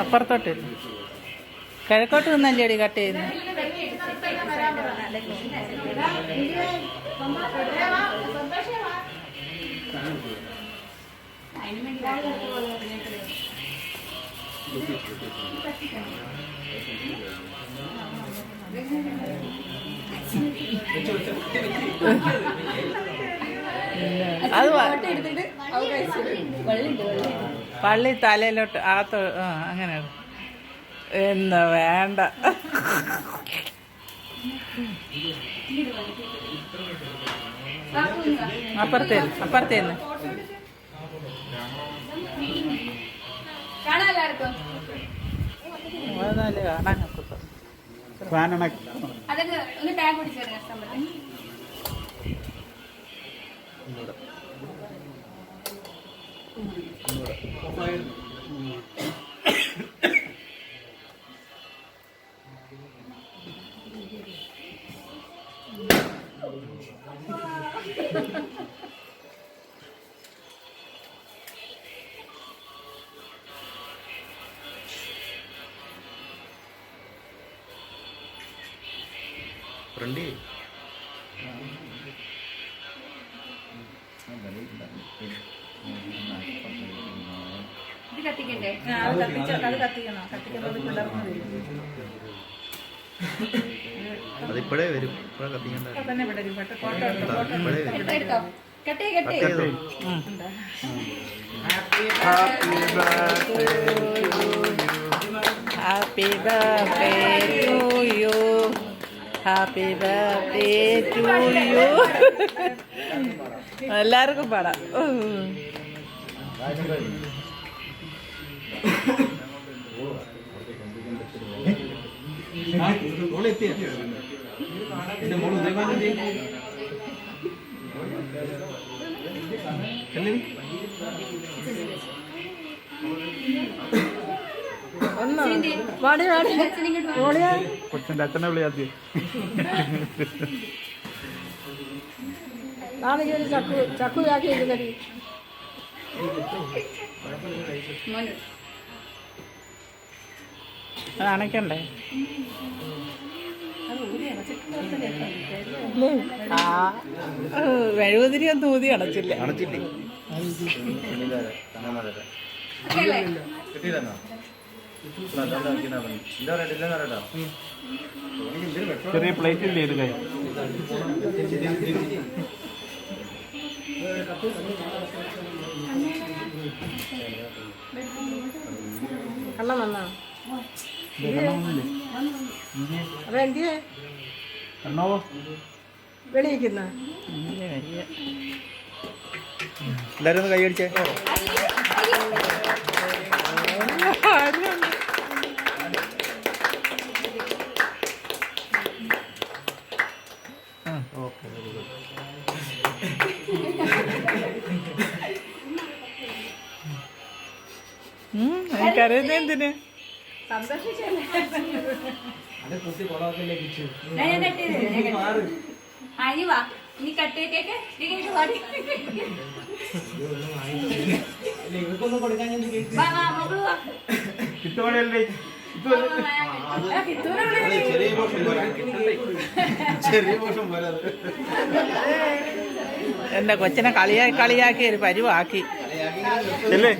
അപ്പുറത്തോട്ട് കിഴക്കോട്ട് നിന്നല്ലേടി കട്ട് ചെയ്യുന്നത്. അത് പള്ളി തലയിലോട്ട് അകത്ത് അങ്ങനെ എന്ന് വേണ്ട. അപ്പുറത്തേന്ന് കാണാൻ ഫ്രണ്ടി അതിപ്പോഴേ വരും. ഇപ്പോഴേ കത്തിക്കണ്ട. Happy birthday to you. Happy birthday to you. എല്ലാവർക്കും പാടാം. കൊച്ചിന്റെ അച്ഛനെ വിളിയാത്തി. അത് അണയ്ക്കണ്ടേ? ആ മെഴുകുതിരി ഒന്നും ഊതി അടച്ചില്ല. ചെറിയ പ്ലേറ്റ് ഇല്ലേ ഇത്? കള്ളം വന്നാ അപ്പൊ എന്തിയെ വെളിയിക്കുന്ന എല്ലാരും ഒന്ന് കൈയടിച്ചേ. എനിക്കറിയുന്ന എന്തിന് എന്റെ കൊച്ചിനെ കളിയാക്കി ഒരു പരുവാക്കി. അല്ലേ